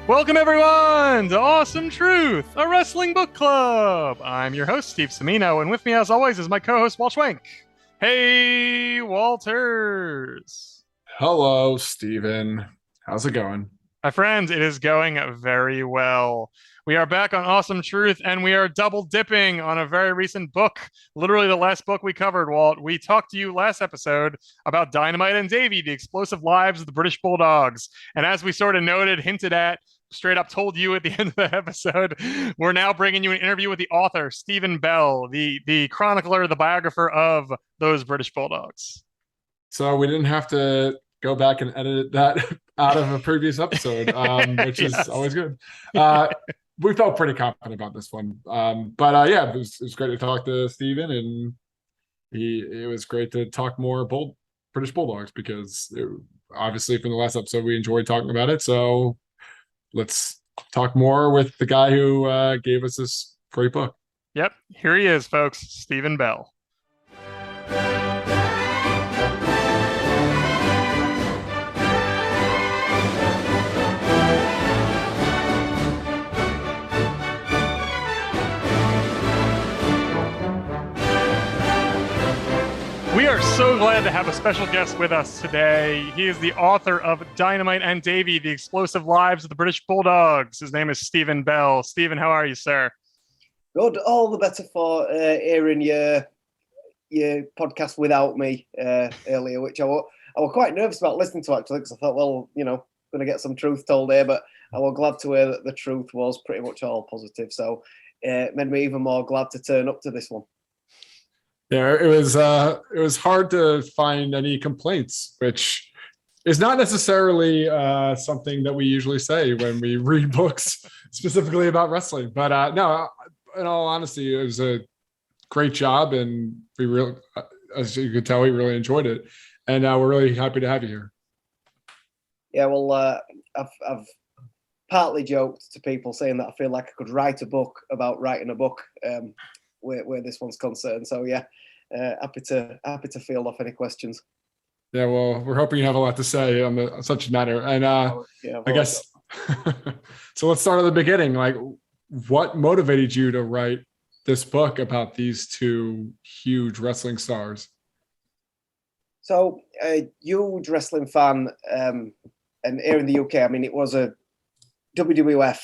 Welcome everyone to Awesome Truth, a wrestling book club. I'm your host, Steve Semino, and with me as always is my co-host, Walt Schwenk. Hey, Walters. Hello, Steven. How's it going? My friends, it is going very well. We are back on Awesome Truth, and we are double dipping on a very recent book. Literally the last book we covered, Walt. We talked to you last episode about Dynamite and Davey, the explosive lives of the British Bulldogs. And as we sort of noted, hinted at, straight up told you at the end of the episode, we're now bringing you an interview with the author, Stephen Bell, the chronicler, the biographer of those British Bulldogs. So we didn't have to go back and edit that out of a previous episode, which is Yes. always good. We felt pretty confident about this one. Yeah, it was great to talk to Steven, and it was great to talk more British Bulldogs because obviously from the last episode we enjoyed talking about it. So let's talk more with the guy who gave us this great book. Yep, here he is, folks, Stephen Bell. We are so glad to have a special guest with us today. He is the author of Dynamite and Davey, the explosive lives of the British Bulldogs. His name is Stephen Bell. Stephen, how are you, sir? Good. All the better for hearing your podcast without me earlier, which I was quite nervous about listening to, actually, because I thought, well, going to get some truth told here, but I was glad to hear that the truth was pretty much all positive. So it made me even more glad to turn up to this one. Yeah, it was hard to find any complaints, which is not necessarily something that we usually say when we read books specifically about wrestling. But no, in all honesty, it was a great job, and as you could tell, we really enjoyed it, and we're really happy to have you here. Yeah, well, I've partly joked to people saying that I feel like I could write a book about writing a book. Where this one's concerned. So yeah, happy to field off any questions. Yeah, well, we're hoping you have a lot to say on such a matter. And I guess so. Let's start at the beginning. Like, what motivated you to write this book about these two huge wrestling stars? So a huge wrestling fan, and here in the UK, I mean, it was a WWF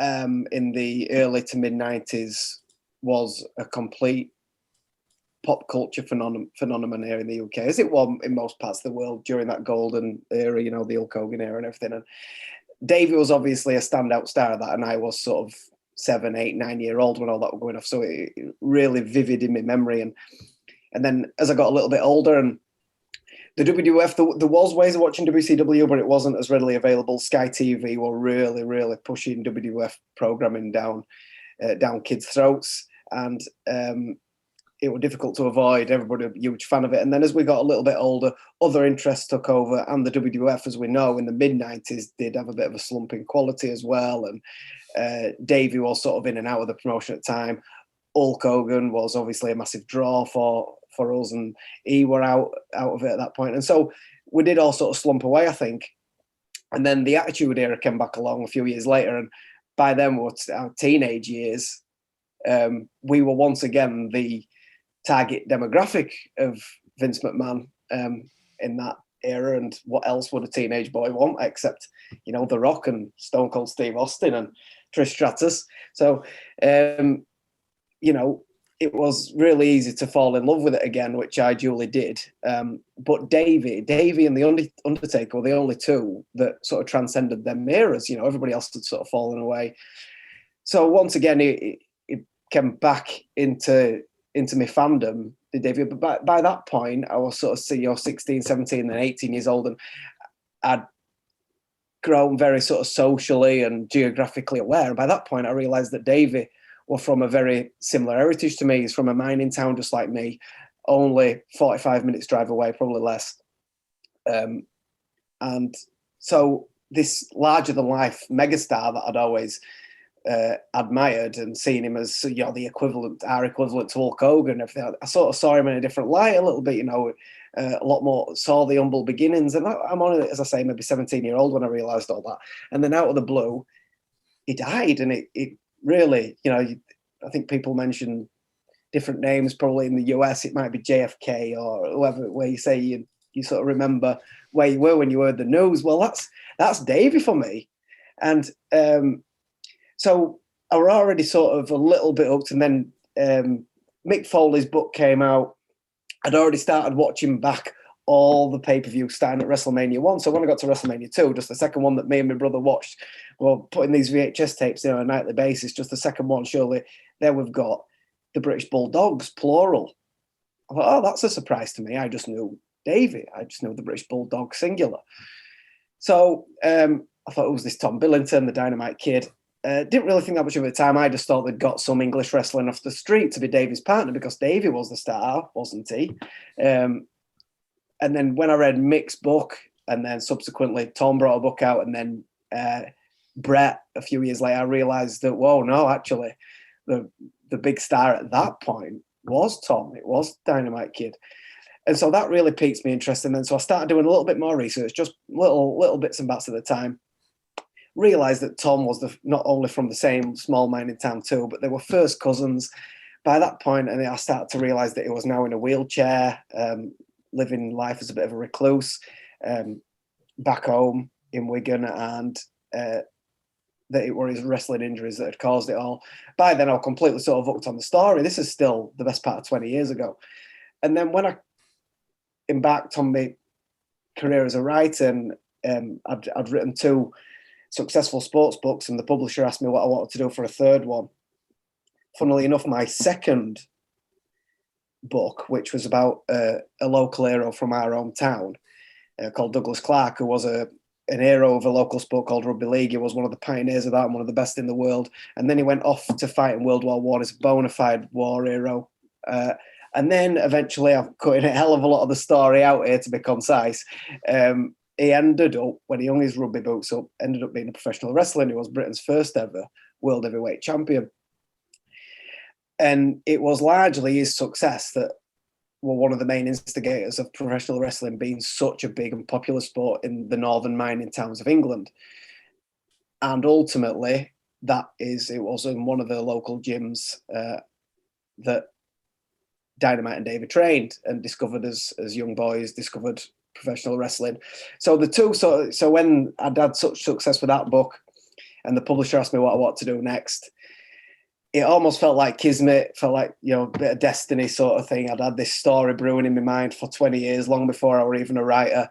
in the early to mid 90s. Was a complete pop culture phenomenon here in the UK, as it was in most parts of the world during that golden era, the Hulk Hogan era and everything. And Davey was obviously a standout star of that, and I was sort of 7, 8, 9 year old when all that was going off. So it really vivid in my memory. And then as I got a little bit older, and the WWF, there was ways of watching WCW, but it wasn't as readily available. Sky TV were really, really pushing WWF programming down kids' throats, and it was difficult to avoid. Everybody a huge fan of it. And then as we got a little bit older, other interests took over, and the WWF, as we know, in the mid-90s did have a bit of a slump in quality as well. And Davey was sort of in and out of the promotion at the time. Hulk Hogan was obviously a massive draw for us, and he were out of it at that point. And so we did all sort of slump away, I think. And then the Attitude Era came back along a few years later, and by then, our teenage years, we were once again the target demographic of Vince McMahon in that era. And what else would a teenage boy want except, The Rock and Stone Cold Steve Austin and Trish Stratus? So, it was really easy to fall in love with it again, which I duly did. But Davey and the Undertaker were the only two that sort of transcended them eras. Everybody else had sort of fallen away. So once again, it came back into my fandom, the Davey. But by that point, I was sort of 16, 17 and 18 years old, and I'd grown very sort of socially and geographically aware. And by that point, I realised that Davey were from a very similar heritage to me. He's from a mining town just like me, only 45 minutes drive away, probably less. And so this larger-than-life megastar that I'd always admired and seen him as, you know, our equivalent to Hulk Hogan and everything. I sort of saw him in a different light a little bit, you know, a lot more, saw the humble beginnings. And I'm only, as I say, maybe 17-year-old when I realised all that. And then out of the blue, he died. And it really, you know, I think people mention different names, probably in the US, it might be JFK or whoever, where you say you sort of remember where you were when you heard the news. Well, that's Davey for me. And so I were already sort of a little bit hooked. And then Mick Foley's book came out. I'd already started watching back all the pay-per-view starting at WrestleMania 1. So when I got to WrestleMania 2, just the second one that me and my brother watched, well, putting these VHS tapes in on a nightly basis, just the second one, surely there we've got the British Bulldogs, plural. I thought, oh, that's a surprise to me. I just knew Davey. I just knew the British Bulldog, singular. So I thought, it was this Tom Billington, the Dynamite Kid. Didn't really think that much of it at the time. I just thought they'd got some English wrestling off the street to be Davey's partner, because Davey was the star, wasn't he? And then when I read Mick's book, and then subsequently Tom brought a book out, and then Brett a few years later, I realised that, whoa, no, actually, the big star at that point was Tom. It was Dynamite Kid. And so that really piqued me interest. And then so I started doing a little bit more research, just little bits and bats at the time. Realised that Tom was not only from the same small mining town too, but they were first cousins by that point. And I started to realise that he was now in a wheelchair, living life as a bit of a recluse back home in Wigan, and that it were his wrestling injuries that had caused it all. By then, I was completely sort of hooked on the story. This is still the best part of 20 years ago. And then when I embarked on my career as a writer, and I'd written 2 successful sports books, and the publisher asked me what I wanted to do for a third one. Funnily enough, my second book, which was about a local hero from our hometown called Douglas Clark, who was an hero of a local sport called rugby league. He was one of the pioneers of that and one of the best in the world. And then he went off to fight in World War I as a bona fide war hero. And then eventually, I'm cutting a hell of a lot of the story out here to be concise. He ended up, when he hung his rugby boots up, ended up being a professional wrestler. He was Britain's first ever world heavyweight champion. And it was largely his success that were one of the main instigators of professional wrestling being such a big and popular sport in the northern mining towns of England. And ultimately, it was in one of the local gyms that Dynamite and Davey trained and discovered as young boys, discovered professional wrestling. So the two, so when I'd had such success with that book, and the publisher asked me what I wanted to do next, it almost felt like kismet, felt like, you know, a bit of destiny sort of thing. I'd had this story brewing in my mind for 20 years, long before I were even a writer,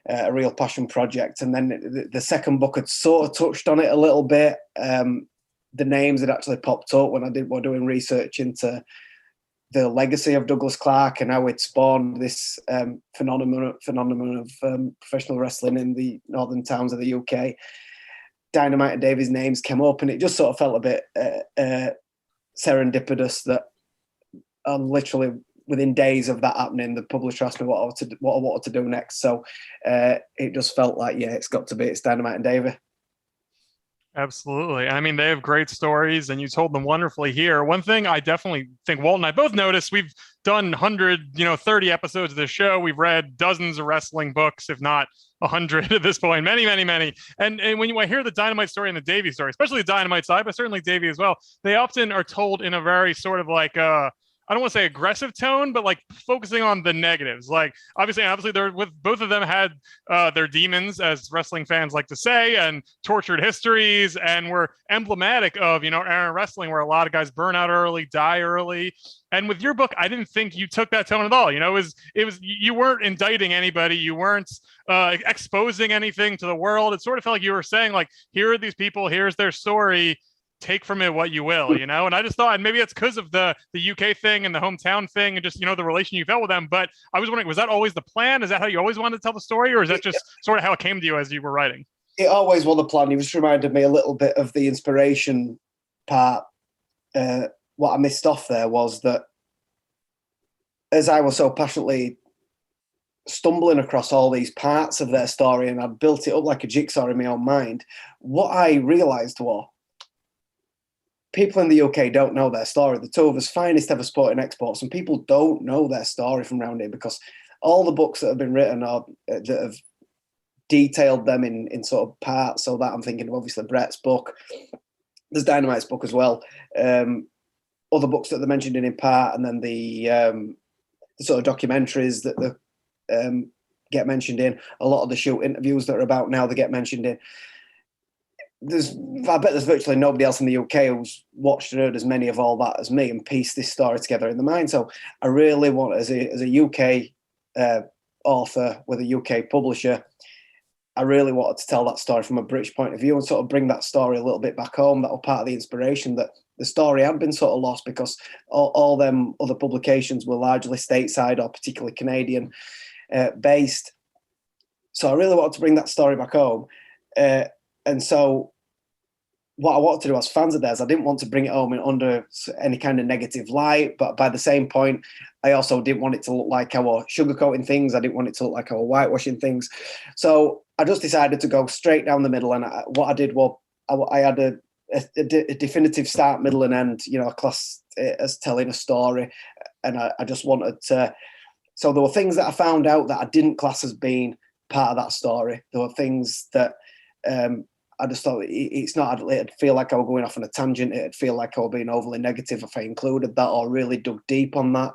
a real passion project. And then the second book had sort of touched on it a little bit. The names had actually popped up when I were doing research into the legacy of Douglas Clark and how it spawned this phenomenon of professional wrestling in the northern towns of the UK. Dynamite and Davey's names came up, and it just sort of felt a bit serendipitous that literally within days of that happening, the publisher asked me what I wanted to do next. So it just felt like, yeah, it's Dynamite and Davey. Absolutely. I mean, they have great stories, and you told them wonderfully here. One thing I definitely think Walt and I both noticed, we've done 30 episodes of this show. We've read dozens of wrestling books, if not 100 at this point, many. And when I hear the Dynamite story and the Davey story, especially the Dynamite side, but certainly Davey as well, they often are told in a very sort of like, I don't want to say aggressive tone, but like focusing on the negatives. Like obviously they're with both of them had their demons, as wrestling fans like to say, and tortured histories, and were emblematic of, era wrestling where a lot of guys burn out early, die early. And with your book, I didn't think you took that tone at all. It was you weren't indicting anybody, you weren't exposing anything to the world. It sort of felt like you were saying, like, here are these people, here's their story, take from it what you will, And I just thought, and maybe it's because of the UK thing and the hometown thing and just, the relation you felt with them. But I was wondering, was that always the plan? Is that how you always wanted to tell the story? Or is that just sort of how it came to you as you were writing? It always was the plan. You just reminded me a little bit of the inspiration part. What I missed off there was that as I was so passionately stumbling across all these parts of their story, and I'd built it up like a jigsaw in my own mind, what I realised was people in the UK don't know their story. The two of us finest ever sporting exports, and people don't know their story from around here because all the books that have been written or that have detailed them in sort of parts. So that I'm thinking of obviously Brett's book. There's Dynamite's book as well. Other books that they're mentioned in part, and then the sort of documentaries that they get mentioned in. A lot of the shoot interviews that are about now, they get mentioned in. I bet there's virtually nobody else in the UK who's watched and heard as many of all that as me and pieced this story together in the mind. So I really want, as a UK author with a UK publisher, I really wanted to tell that story from a British point of view and sort of bring that story a little bit back home. That was part of the inspiration, that the story had been sort of lost because all them other publications were largely stateside or particularly Canadian based. So I really wanted to bring that story back home. And so what I wanted to do as fans of theirs, I didn't want to bring it home under any kind of negative light. But by the same point, I also didn't want it to look like I was sugarcoating things. I didn't want it to look like I was whitewashing things. So I just decided to go straight down the middle. And what I did was I had a definitive start, middle and end, a class as telling a story. And I just wanted to... So there were things that I found out that I didn't class as being part of that story. There were things that... I just thought it'd feel like I was going off on a tangent. It'd feel like I was being overly negative if I included that or really dug deep on that.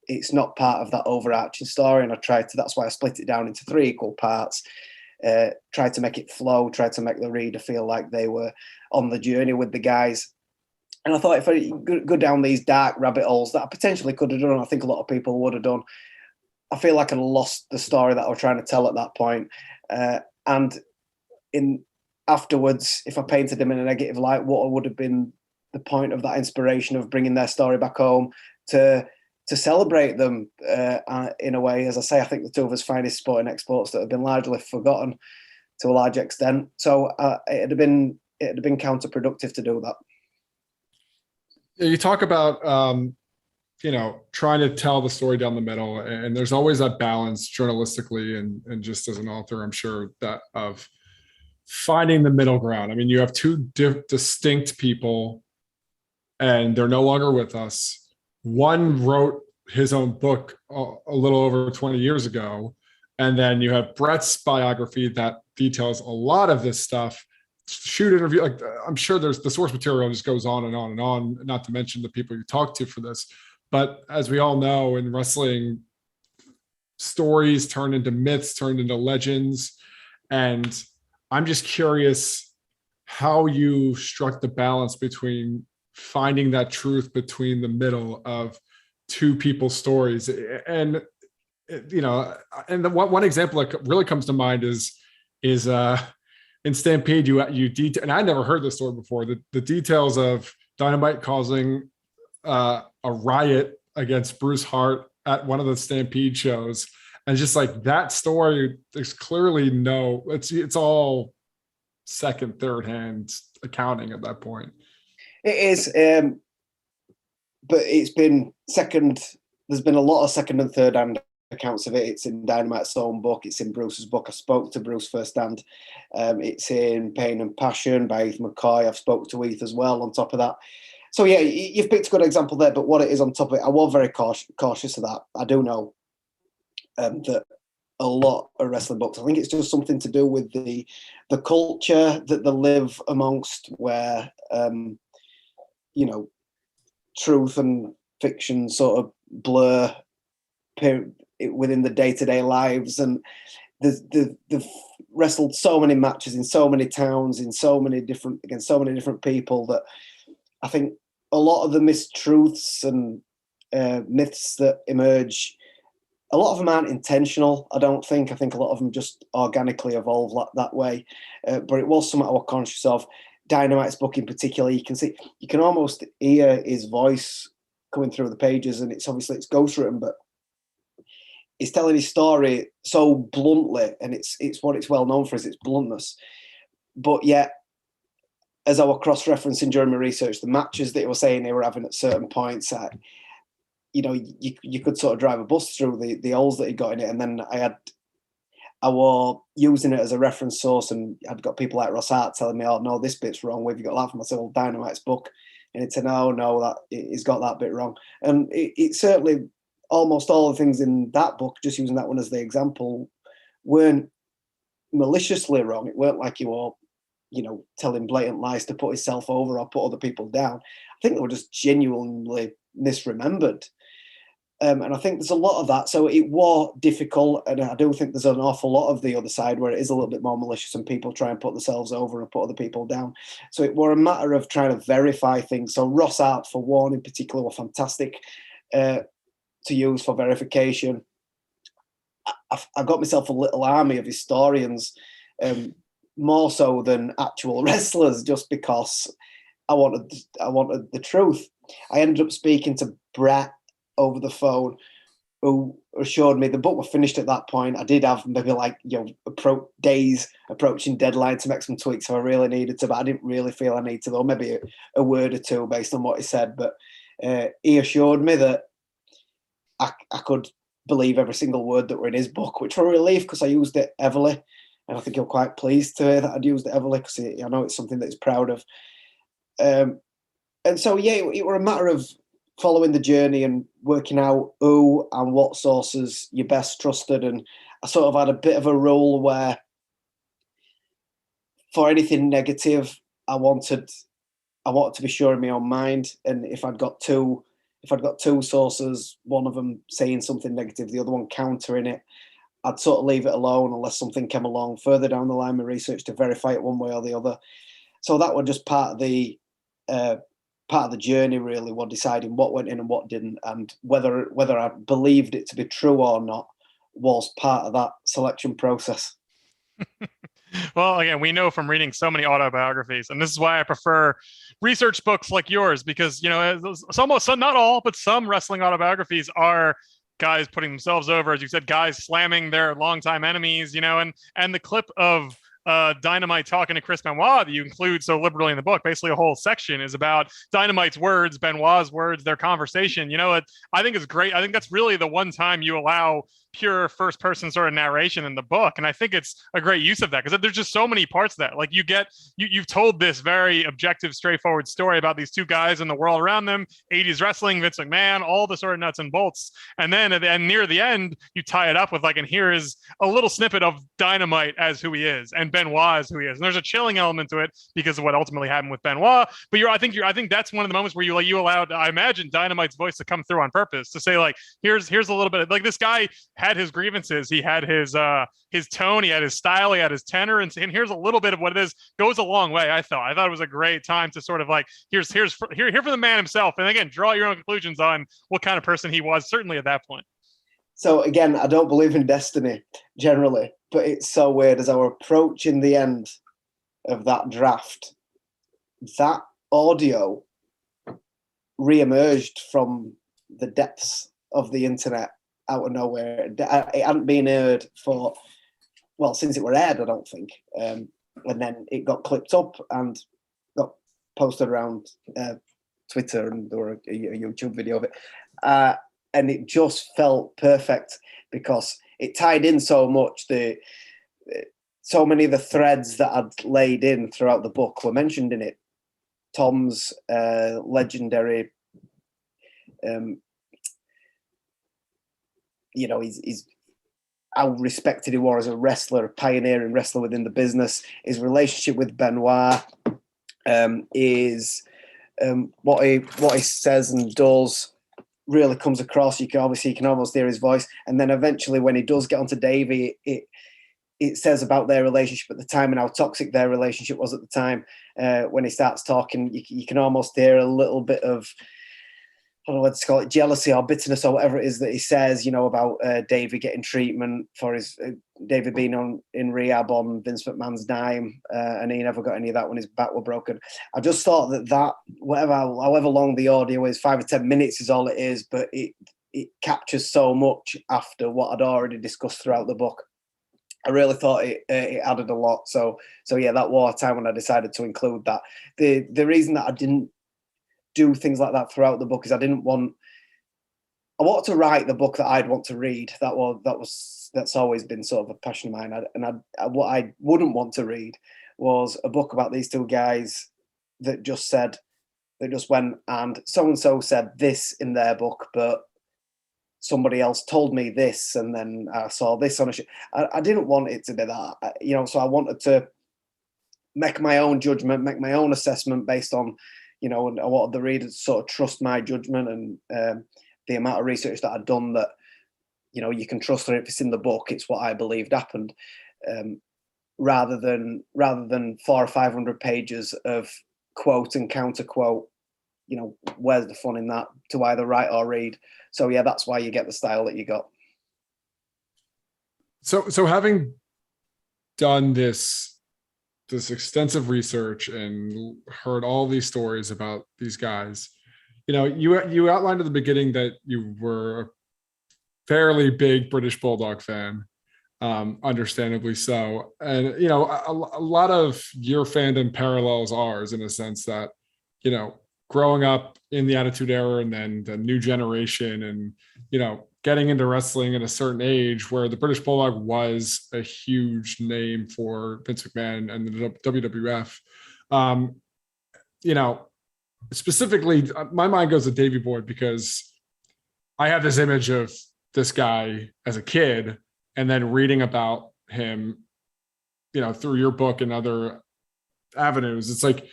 It's not part of that overarching story. And that's why I split it down into 3 equal parts, tried to make it flow, tried to make the reader feel like they were on the journey with the guys. And I thought if I go down these dark rabbit holes that I potentially could have done, I think a lot of people would have done, I feel like I lost the story that I was trying to tell at that point. And afterwards, if I painted them in a negative light, what would have been the point of that inspiration of bringing their story back home to celebrate them in a way? As I say, I think the two of us finest sporting exports that have been largely forgotten to a large extent. So it'd have been counterproductive to do that. You talk about trying to tell the story down the middle, and there's always that balance journalistically and just as an author, I'm sure, that of finding the middle ground. I mean, you have 2 distinct people and they're no longer with us. One wrote his own book a little over 20 years ago. And then you have Brett's biography that details a lot of this stuff. Shoot interview, like I'm sure there's the source material just goes on and on and on, not to mention the people you talk to for this. But as we all know, in wrestling, stories turn into myths, turned into legends. And I'm just curious how you struck the balance between finding that truth between the middle of 2 people's stories. And, and the one example that really comes to mind is in Stampede, you detail, and I never heard this story before, the details of Dynamite causing a riot against Bruce Hart at one of the Stampede shows. And just like that story, there's clearly it's all second, third hand accounting at that point. It is, but it's been second. There's been a lot of second and third hand accounts of it. It's in Dynamite's own book. It's in Bruce's book. I spoke to Bruce firsthand. It's in Pain and Passion by Heath McCoy. I've spoke to Heath as well on top of that. So yeah, you've picked a good example there, but what it is on top of it, I was very cautious of that. I do know that a lot of wrestling books, I think it's just something to do with the culture that they live amongst, where truth and fiction sort of blur within the day-to-day lives. And they've wrestled so many matches in so many towns, against so many different people, that I think a lot of the mistruths and myths that emerge, a lot of them aren't intentional, I don't think. I think a lot of them just organically evolve that way. But it was something I was conscious of. Dynamite's book in particular, you can almost hear his voice coming through the pages, and it's ghostwritten, but he's telling his story so bluntly, and it's what it's well known for, is its bluntness. But yet, as I was cross-referencing during my research, the matches that he was saying they were having at certain points, you could sort of drive a bus through the holes that he got in it. And then I was using it as a reference source, and I'd got people like Ross Hart telling me, "Oh no, this bit's wrong. Where have you got that from?" I said, "Well, Dynamite's book," and it said, "No, that he's got that bit wrong." And it certainly, almost all the things in that book, just using that one as the example, weren't maliciously wrong. It weren't like you were, telling blatant lies to put himself over or put other people down. I think they were just genuinely misremembered. And I think there's a lot of that. So it was difficult. And I do think there's an awful lot of the other side where it is a little bit more malicious and people try and put themselves over and put other people down. So it were a matter of trying to verify things. So Ross Hart, for one in particular, were fantastic to use for verification. I got myself a little army of historians, more so than actual wrestlers, just because I wanted the truth. I ended up speaking to Brett over the phone, who assured me the book was finished at that point. I did have maybe days approaching deadline to make some tweaks if I really needed to, but I didn't really feel I needed to, though maybe a word or two based on what he said. But he assured me that I could believe every single word that were in his book, which was a relief because I used it heavily. And I think he'll quite pleased to hear that I'd used it heavily because I know it's something that he's proud of. And so, it were a matter of following the journey and working out who and what sources you best trusted. And I sort of had a bit of a rule where for anything negative, I wanted to be sure in my own mind. And if I'd got two sources, one of them saying something negative, the other one countering it, I'd sort of leave it alone unless something came along further down the line with research to verify it one way or the other. So that was just part of the journey, really, was deciding what went in and what didn't, and whether I believed it to be true or not was part of that selection process. Well, again, we know from reading so many autobiographies, and this is why I prefer research books like yours, because not all, but some wrestling autobiographies are guys putting themselves over, as you said, guys slamming their longtime enemies, and the clip of Dynamite talking to Chris Benoit that you include so liberally in the book, basically a whole section is about Dynamite's words, Benoit's words, their conversation. I think it's great. I think that's really the one time you allow pure first person sort of narration in the book, and I think it's a great use of that because there's just so many parts of that. Like you've told this very objective, straightforward story about these two guys in the world around them, 80s wrestling, Vince McMahon, all the sort of nuts and bolts, and then near the end you tie it up with and here is a little snippet of Dynamite as who he is and Benoit as who he is, and there's a chilling element to it because of what ultimately happened with Benoit. But I think that's one of the moments where you allowed, I imagine, Dynamite's voice to come through on purpose to say here's a little bit this guy had his grievances, he had his tone, he had his style, he had his tenor, and here's a little bit of what it is. Goes a long way. I thought it was a great time to sort of here for the man himself, and again, draw your own conclusions on what kind of person he was, certainly at that point. So again, I don't believe in destiny generally, but it's so weird as I were approaching the end of that draft, that audio re-emerged from the depths of the internet out of nowhere. It hadn't been heard since it were aired, I don't think. And then it got clipped up and got posted around Twitter, and there were a YouTube video of it. And it just felt perfect because it tied in so much. So many of the threads that I'd laid in throughout the book were mentioned in it. Tom's legendary, he's how respected he was as a wrestler, a pioneering wrestler within the business. His relationship with Benoit is what he says and does really comes across. You can almost hear his voice. And then eventually when he does get onto Davey, it says about their relationship at the time and how toxic their relationship was at the time. When he starts talking, you can almost hear a little bit of, I don't know what to call it, jealousy or bitterness or whatever it is that he says, about Davey getting treatment for his Davey being in rehab on Vince McMahon's dime, and he never got any of that when his back were broken. I just thought that however long the audio is, 5 or 10 minutes is all it is, but it captures so much after what I'd already discussed throughout the book. I really thought it added a lot. So yeah, that war time when I decided to include that. The reason that I didn't do things like that throughout the book is I didn't want wanted to write the book that I'd want to read. That's always been sort of a passion of mine. What I wouldn't want to read was a book about these two guys that just went and so said this in their book, but somebody else told me this, and then I saw this on a show. I didn't want it to be that, so I wanted to make my own judgment, make my own assessment based on, and I wanted the reader to sort of trust my judgment and the amount of research that I'd done, that, you can trust that if it's in the book, it's what I believed happened, rather than 400 or 500 pages of quote and counter quote. Where's the fun in that, to either write or read? So yeah, that's why you get the style that you got. So having done this extensive research and heard all these stories about these guys, you outlined at the beginning that you were a fairly big British Bulldog fan, understandably so. And, a lot of your fandom parallels ours, in a sense that, growing up in the Attitude Era and then the new generation and, getting into wrestling at a certain age where the British Bulldog was a huge name for Vince McMahon and the WWF. Specifically, my mind goes to Davey Boy because I have this image of this guy as a kid, and then reading about him, through your book and other avenues. It's like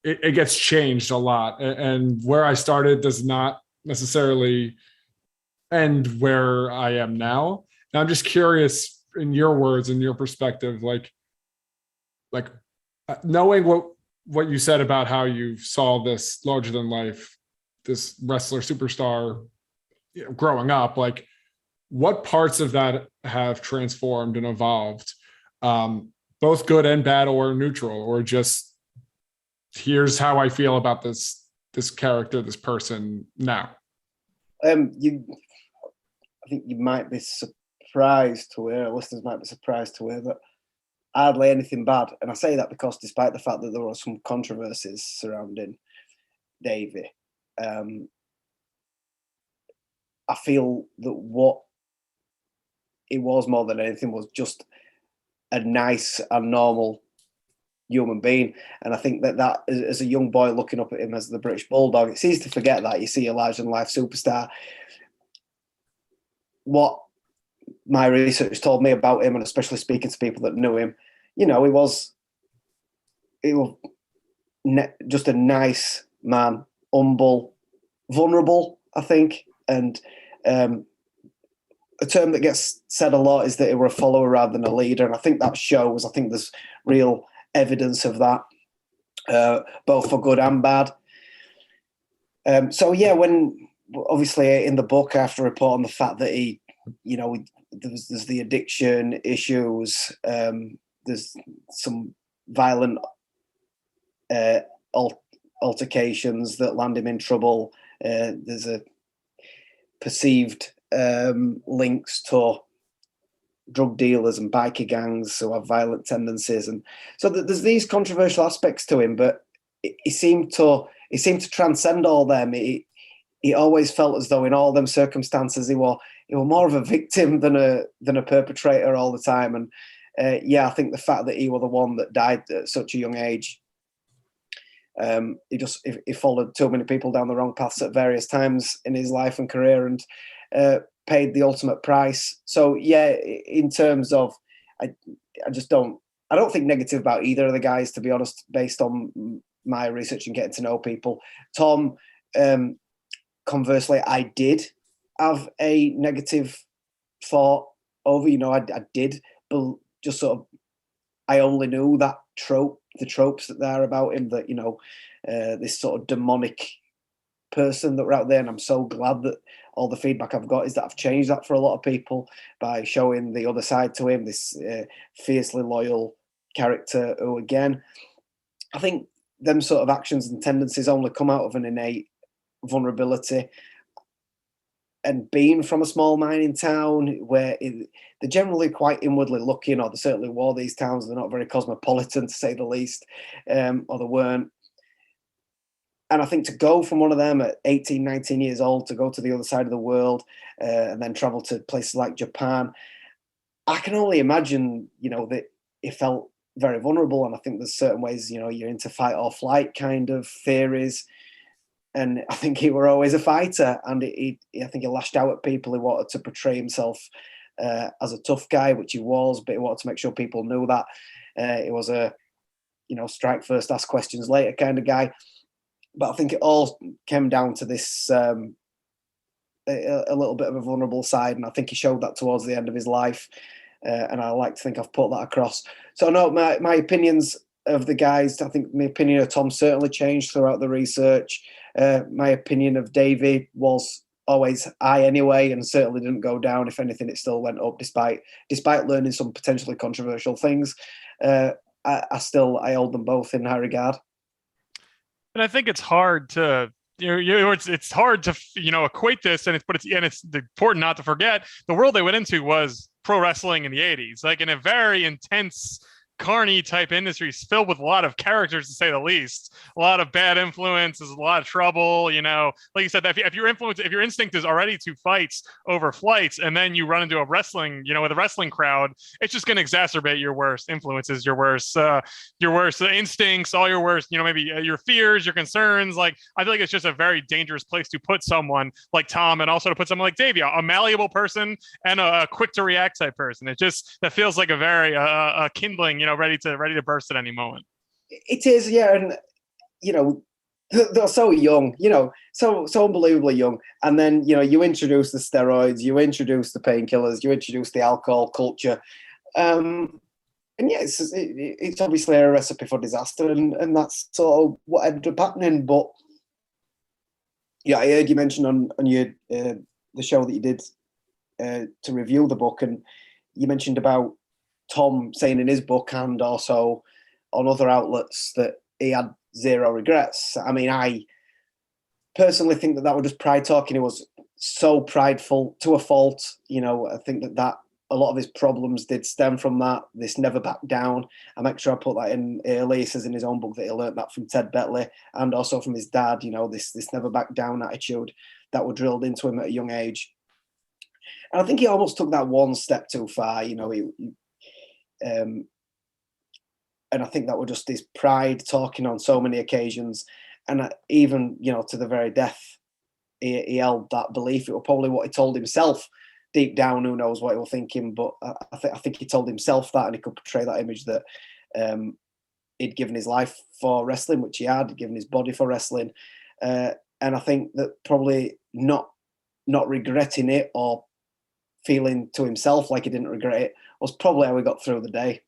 it gets changed a lot, and where I started does not necessarily end where I am now. And I'm just curious, in your words and your perspective, like knowing what you said about how you saw this larger than life, this wrestler superstar, growing up, like what parts of that have transformed and evolved, both good and bad, or neutral, or just here's how I feel about this character, this person now? I think you might be surprised to hear, listeners might be surprised to hear, that hardly anything bad. And I say that because despite the fact that there were some controversies surrounding Davey, I feel that what it was more than anything was just a nice and normal human being. And I think that as a young boy looking up at him as the British Bulldog, it's easy to forget that. You see a larger than life superstar. What my research told me about him, and especially speaking to people that knew him, he was just a nice man, humble, vulnerable, I think. And a term that gets said a lot is that he were a follower rather than a leader. And I think that shows. I think there's real evidence of that, both for good and bad. So yeah, when obviously in the book, after reporting the fact that he, there's the addiction issues, there's some violent altercations that land him in trouble. There's a perceived links to drug dealers and biker gangs who have violent tendencies, and so there's these controversial aspects to him. But he seemed to transcend all them. He always felt as though in all them circumstances he was more of a victim than a perpetrator all the time. And I think the fact that he was the one that died at such a young age, he followed too many people down the wrong paths at various times in his life and career, and paid the ultimate price. So yeah, in terms of, I don't think negative about either of the guys, to be honest, based on my research and getting to know people. Tom, conversely, I did have a negative thought over, I did, but just sort of, I only knew that the tropes that there about him, that, this sort of demonic person that were out there. And I'm so glad that all the feedback I've got is that I've changed that for a lot of people by showing the other side to him, this fiercely loyal character who, again, I think them sort of actions and tendencies only come out of an innate vulnerability. And being from a small mining town where they're generally quite inwardly looking, or they certainly were these towns, they're not very cosmopolitan, to say the least, or they weren't. And I think to go from one of them at 18, 19 years old to go to the other side of the world and then travel to places like Japan, I can only imagine, that he felt very vulnerable. And I think there's certain ways, you're into fight or flight kind of theories. And I think he were always a fighter. And I think he lashed out at people. He wanted to portray himself as a tough guy, which he was, but he wanted to make sure people knew that. He was a, strike first, ask questions later kind of guy. But I think it all came down to this a little bit of a vulnerable side, and I think he showed that towards the end of his life. And I like to think I've put that across. So no, my opinions of the guys, I think my opinion of Tom certainly changed throughout the research. My opinion of Davey was always high anyway, and certainly didn't go down. If anything, it still went up despite learning some potentially controversial things. I hold them both in high regard. And I think it's hard to it's hard to equate this, and it's important not to forget the world they went into was pro wrestling in the 80s, like in a very intense, carny type industry filled with a lot of characters, to say the least, a lot of bad influences, a lot of trouble, like you said, that if your instinct is already to fights over flights, and then you run into a wrestling, with a wrestling crowd, it's just going to exacerbate your worst influences, your worst instincts, all your worst, maybe your fears, your concerns. Like, I feel like it's just a very dangerous place to put someone like Tom, and also to put someone like Davey, a malleable person and a quick to react type person. That feels like a very kindling, ready to burst at any moment. It is, yeah, and they're so young, so unbelievably young, and then you introduce the steroids, you introduce the painkillers, you introduce the alcohol culture, and yeah, it's obviously a recipe for disaster, and that's sort of what ended up happening. But yeah, I heard you mention on your the show that you did to review the book, and you mentioned about Tom saying in his book and also on other outlets that he had zero regrets. I mean, I personally think that was just pride talking. He was so prideful to a fault. I think that a lot of his problems did stem from that. This never back down. I make sure I put that in early. He says in his own book that he learned that from Ted Betley and also from his dad, this never back down attitude that were drilled into him at a young age. And I think he almost took that one step too far. And I think that was just his pride talking on so many occasions, and even to the very death, he held that belief. It was probably what he told himself deep down. Who knows what he was thinking? But I think he told himself that, and he could portray that image that he'd given his life for wrestling, which he had given his body for wrestling, and I think that probably not regretting it or feeling to himself like he didn't regret it was probably how he got through the day.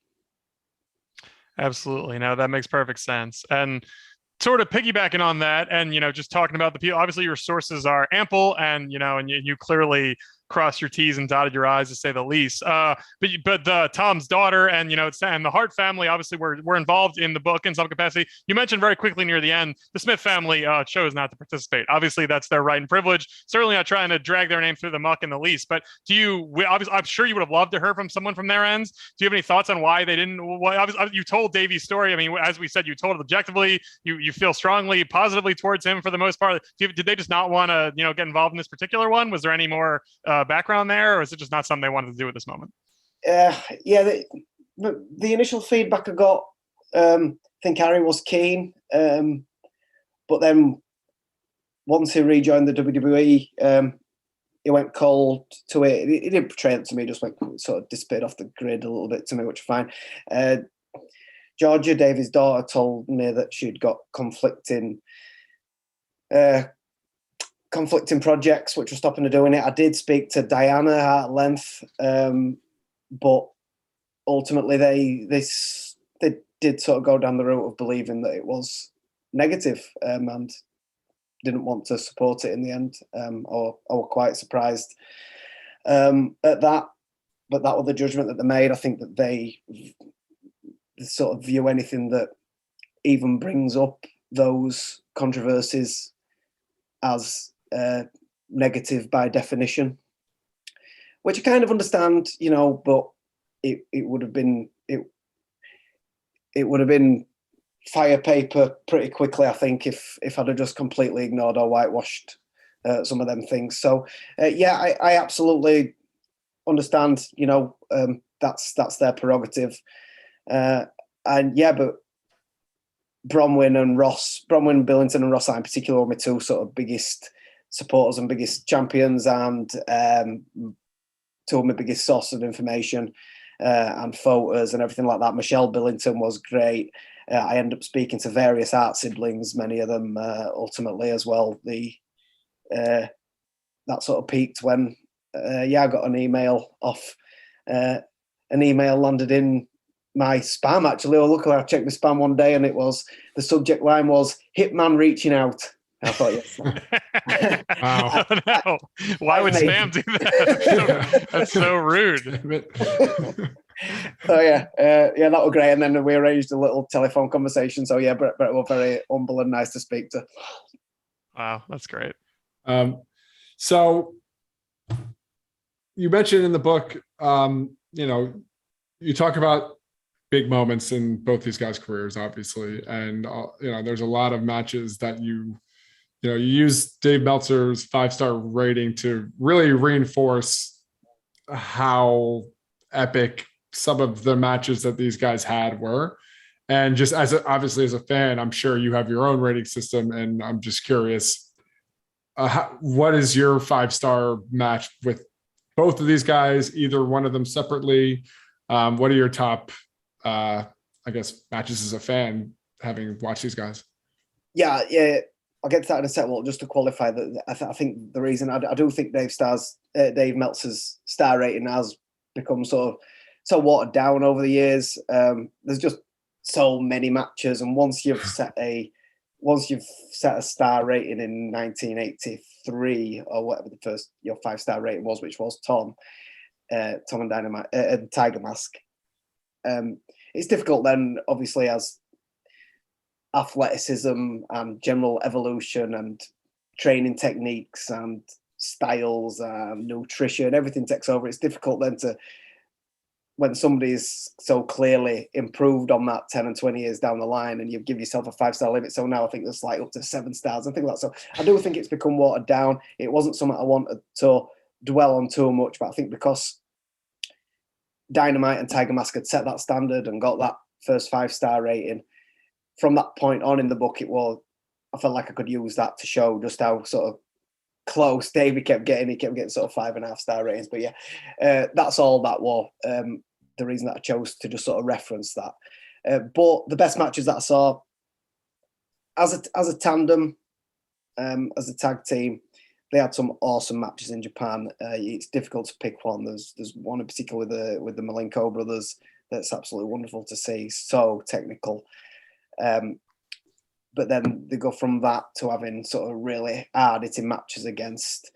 Absolutely. No, that makes perfect sense. And sort of piggybacking on that, and just talking about the people, obviously your sources are ample, and and you clearly crossed your T's and dotted your I's, to say the least. But Tom's daughter and and the Hart family obviously were involved in the book in some capacity. You mentioned very quickly near the end the Smith family chose not to participate. Obviously, that's their right and privilege. Certainly not trying to drag their name through the muck in the least. But obviously, I'm sure you would have loved to hear from someone from their ends. Do you have any thoughts on why they didn't? Obviously, you told Davey's story. I mean, as we said, you told it objectively. You feel strongly, positively towards him for the most part. Did they just not want to get involved in this particular one? Was there any more background there, or is it just not something they wanted to do at this moment? The initial feedback I got, I think Harry was keen, but then once he rejoined the WWE, he went cold to it. He didn't portray it to me, just sort of disappeared off the grid a little bit to me, which is fine. Georgia, Davey's daughter, told me that she'd got conflicting projects which were stopping her doing it. I did speak to Diana at length, but ultimately they did sort of go down the route of believing that it was negative, and didn't want to support it in the end, or were quite surprised at that. But that was the judgment that they made. I think that they sort of view anything that even brings up those controversies as negative by definition, which I kind of understand, but it would have been fire paper pretty quickly, I think, if I'd have just completely ignored or whitewashed some of them things. So I absolutely understand. That's their prerogative, but Bronwyn, Billington, and Ross, in particular, are my two sort of biggest supporters and biggest champions, and two of my biggest sources of information and photos and everything like that. Michelle Billington was great. I ended up speaking to various art siblings, many of them ultimately as well. That sort of peaked when I got an email off. An email landed in my spam, actually. Luckily, I checked my spam one day, and the subject line was "Hitman reaching out." I thought, yes. Wow. No. Why would spam do that? That's so rude. So that was great. And then we arranged a little telephone conversation. So Brett was very humble and nice to speak to. Wow, that's great. So you mentioned in the book, you talk about big moments in both these guys' careers, obviously, and there's a lot of matches that you use Dave Meltzer's 5-star rating to really reinforce how epic some of the matches that these guys had were. And just obviously as a fan, I'm sure you have your own rating system, and I'm just curious, what is your 5-star match with both of these guys, either one of them separately? What are your top, matches as a fan, having watched these guys? Yeah. I'll get to that in a second. Well, just to qualify that, I think the reason I do think Dave Meltzer's star rating has become sort of so watered down over the years. There's just so many matches, and once you've set a star rating in 1983 or whatever the first your 5-star rating was, which was Tom and Dynamite and Tiger Mask, it's difficult then, obviously, as athleticism and general evolution and training techniques and styles and nutrition, everything takes over. It's difficult then when somebody's so clearly improved on that 10 and 20 years down the line, and you give yourself a 5-star limit. So now I think there's like up to 7 stars and things like that. So I do think it's become watered down. It wasn't something I wanted to dwell on too much, but I think because Dynamite and Tiger Mask had set that standard and got that first 5-star rating, from that point on in the book, I felt like I could use that to show just how sort of close Davey kept getting. He kept getting sort of 5.5-star ratings. But that's all that was the reason that I chose to just sort of reference that. But the best matches that I saw as a tandem, as a tag team, they had some awesome matches in Japan. It's difficult to pick one. There's one in particular with the Malenko brothers that's absolutely wonderful to see. So technical. But then they go from that to having sort of really hard-hitting matches against,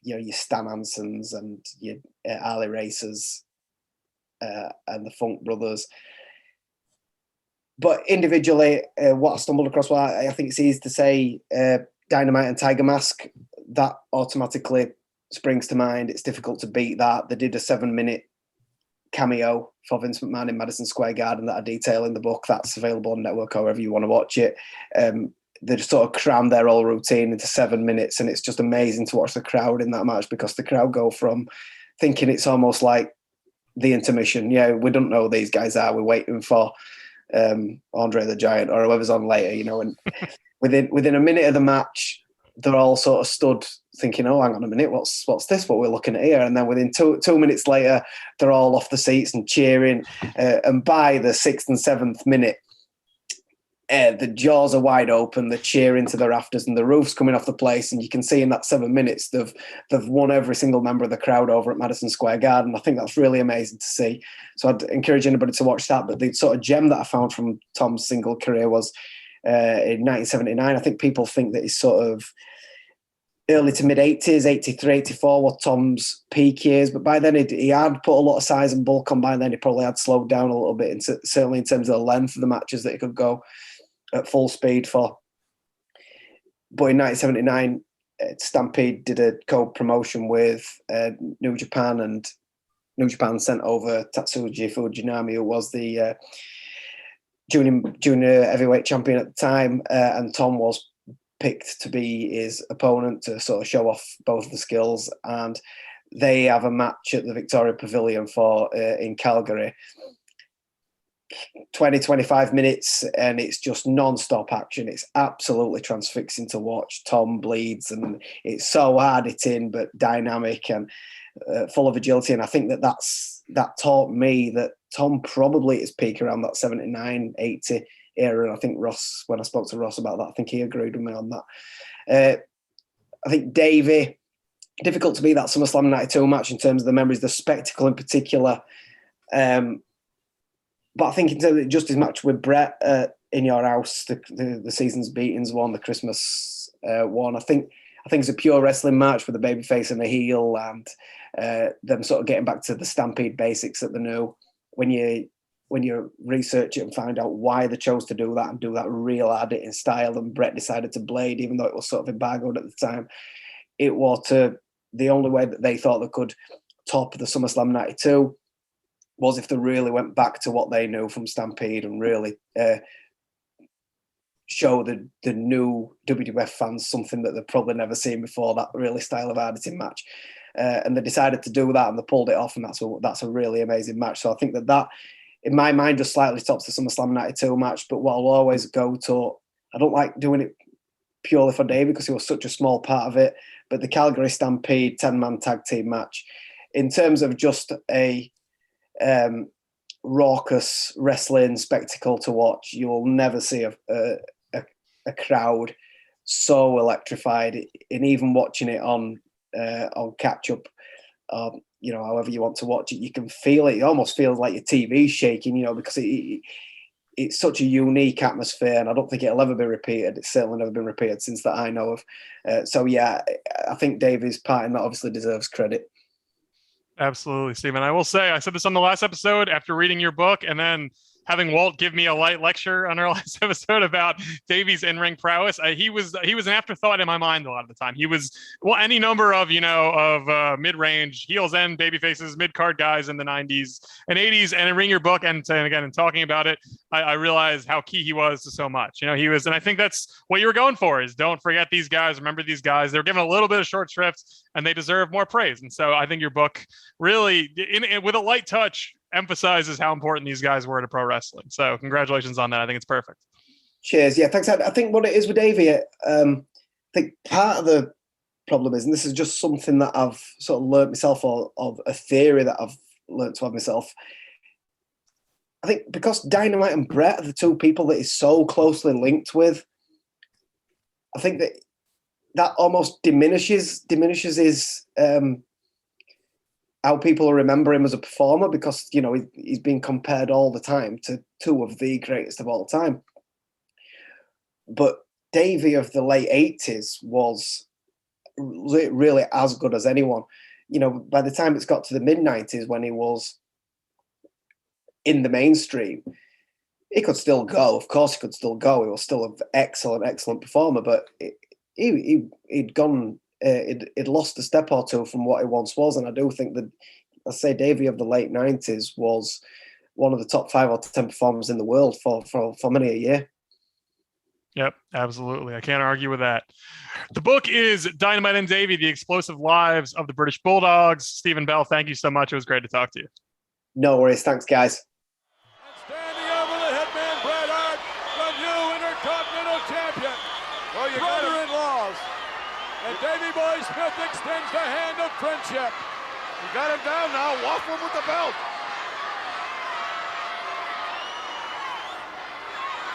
your Stan Hansons and your Harley Racers and the Funk Brothers. But individually, what I stumbled across, I think it's easy to say Dynamite and Tiger Mask. That automatically springs to mind. It's difficult to beat that. They did a 7-minute cameo for Vince McMahon in Madison Square Garden that I detail in the book. That's available on network, however you want to watch it. They just sort of crammed their whole routine into 7 minutes, and it's just amazing to watch the crowd in that match, because the crowd go from thinking it's almost like the intermission. Yeah, we don't know who these guys are. We're waiting for Andre the Giant or whoever's on later, and within a minute of the match, they're all sort of stood thinking, oh, hang on a minute, what's this, what we're looking at here? And then within 2 minutes later, they're all off the seats and cheering. And by the 6th and 7th minute, the jaws are wide open, they're cheering to the rafters, and the roof's coming off the place. And you can see in that 7 minutes, they've won every single member of the crowd over at Madison Square Garden. I think that's really amazing to see. So I'd encourage anybody to watch that. But the sort of gem that I found from Tom's single career was in 1979. I think people think that he's sort of early to mid 80s, 83, 84 were Tom's peak years. But by then he had put a lot of size and bulk on. By then he probably had slowed down a little bit, and certainly in terms of the length of the matches that he could go at full speed for. But in 1979, Stampede did a co-promotion with New Japan, and New Japan sent over Tatsuji Fujinami, who was the junior heavyweight champion at the time, and Tom was picked to be his opponent to sort of show off both the skills. And they have a match at the Victoria Pavilion in Calgary. 20-25 minutes, and it's just non-stop action. It's absolutely transfixing to watch. Tom bleeds, and it's so hard hitting but dynamic and full of agility. And I think that taught me that Tom probably is peak around that 79, 80 era. And I think Ross, when I spoke to Ross about that, I think he agreed with me on that. I think Davey, difficult to beat that SummerSlam 92 match in terms of the memories, the spectacle in particular. But I think in terms of just his match with Brett in your house, the season's beatings one, the Christmas one, I think it's a pure wrestling match with a babyface and a heel, and them sort of getting back to the Stampede basics that they knew. When you research it and find out why they chose to do that and do that real hard hitting style, and Brett decided to blade, even though it was sort of embargoed at the time, it was the only way that they thought they could top the SummerSlam 92 was if they really went back to what they knew from Stampede and really show the new WWF fans something that they've probably never seen before, that really style of hard-hitting match. And they decided to do that, and they pulled it off, and that's a really amazing match. So I think that in my mind, just slightly tops the SummerSlam 92 match. But what I'll always go to, I don't like doing it purely for Davey because he was such a small part of it, but the Calgary Stampede 10-man tag team match, in terms of just a raucous wrestling spectacle to watch, you will never see a crowd so electrified. And even watching it on catch up, however you want to watch it, you can feel it. It almost feels like your TV's shaking, because it's such a unique atmosphere, and I don't think it'll ever be repeated. It's certainly never been repeated since that I know of. So yeah, I think Davey's part in that obviously deserves credit. Absolutely, Stephen. I will say, I said this on the last episode after reading your book and then having Walt give me a light lecture on our last episode about Davey's in-ring prowess. He was an afterthought in my mind a lot of the time. He was any number of mid-range heels and babyfaces, mid-card guys in the 90s and 80s. And in reading your book and again in talking about it, I realized how key he was to so much. He was, and I think that's what you were going for, is don't forget these guys, remember these guys. They were given a little bit of short shrift and they deserve more praise. And so I think your book really, with a light touch, emphasizes how important these guys were to pro wrestling. So congratulations on that. I think it's perfect. Cheers. Yeah, thanks. I think what it is with Davey, I think part of the problem is, and this is just something that I've sort of learned myself, or of a theory that I've learned to have myself. I think because Dynamite and Brett are the two people that he's so closely linked with, I think that almost diminishes his how people remember him as a performer, because he's been compared all the time to two of the greatest of all time. But Davey of the late 80s was really as good as anyone. By the time it's got to the mid 90s, when he was in the mainstream, he could still go. Of course, he could still go. He was still an excellent performer, but he'd gone. It lost a step or two from what it once was. And I do think that, I say, Davey of the late 90s was one of the top 5 or 10 performers in the world for many a year. Yep, absolutely. I can't argue with that. The book is Dynamite and Davey, The Explosive Lives of the British Bulldogs. Stephen Bell, thank you so much. It was great to talk to you. No worries. Thanks, guys. Standing over the Hitman Bret Hart, the new Intercontinental Champion, your brother-in-laws. And Davey Boy Smith extends the hand of friendship. You got him down now. Waffle him with the belt.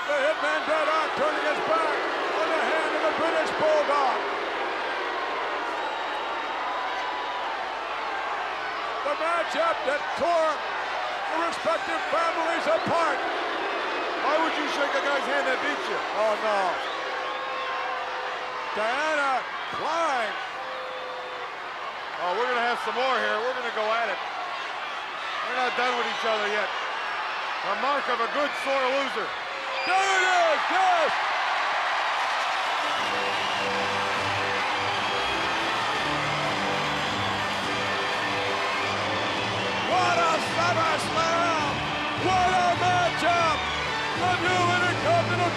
The Hitman Bret Hart turning his back on the hand of the British Bulldog. The matchup that tore the respective families apart. Why would you shake a guy's hand that beats you? Oh, no. Diana Klein. Oh, we're going to have some more here. We're going to go at it. We're not done with each other yet. The mark of a good sore loser. There it is, yes! What a SummerSlam! What a matchup! The new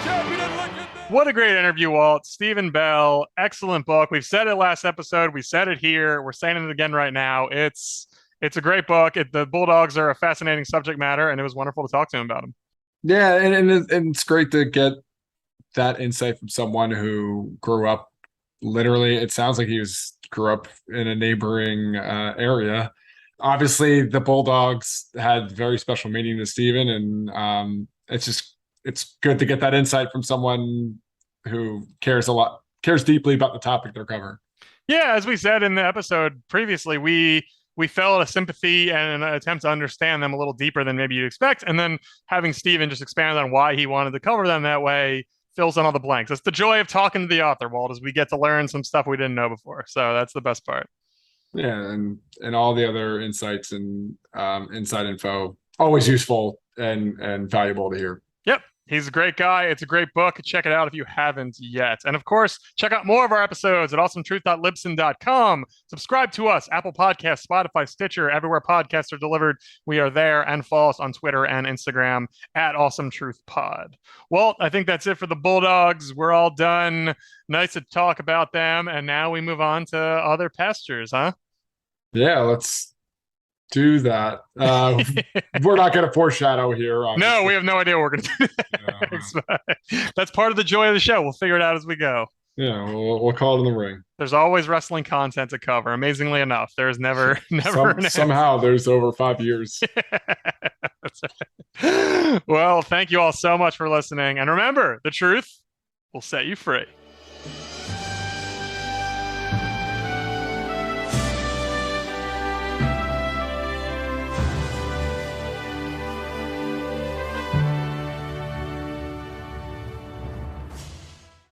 champion, and look at that. What a great interview, Walt. Stephen Bell, excellent book. We've said it last episode. We said it here. We're saying it again right now. It's a great book. The Bulldogs are a fascinating subject matter, and it was wonderful to talk to him about them. Yeah, and it's great to get that insight from someone who grew up literally. It sounds like he grew up in a neighboring area. Obviously, the Bulldogs had very special meaning to Stephen, and it's good to get that insight from someone who cares deeply about the topic they're covering. Yeah, as we said in the episode previously, we felt a sympathy and an attempt to understand them a little deeper than maybe you'd expect. And then having Stephen just expand on why he wanted to cover them that way fills in all the blanks. It's the joy of talking to the author, Walt, as we get to learn some stuff we didn't know before. So that's the best part. Yeah, and all the other insights and inside info, always useful and valuable to hear. Yep. He's a great guy. It's a great book. Check it out if you haven't yet. And of course, check out more of our episodes at awesometruth.libsyn.com. Subscribe to us, Apple Podcasts, Spotify, Stitcher, everywhere podcasts are delivered. We are there, and follow us on Twitter and Instagram at awesometruthpod. Walt, I think that's it for the Bulldogs. We're all done. Nice to talk about them. And now we move on to other pastures, huh? Yeah, let's do that. We're not going to foreshadow here. Obviously. No, we have no idea what we're going to do. That's part of the joy of the show. We'll figure it out as we go. Yeah, we'll call it in the ring. There's always wrestling content to cover. Amazingly enough, there's never somehow there's over 5 years. Well, thank you all so much for listening. And remember, the truth will set you free.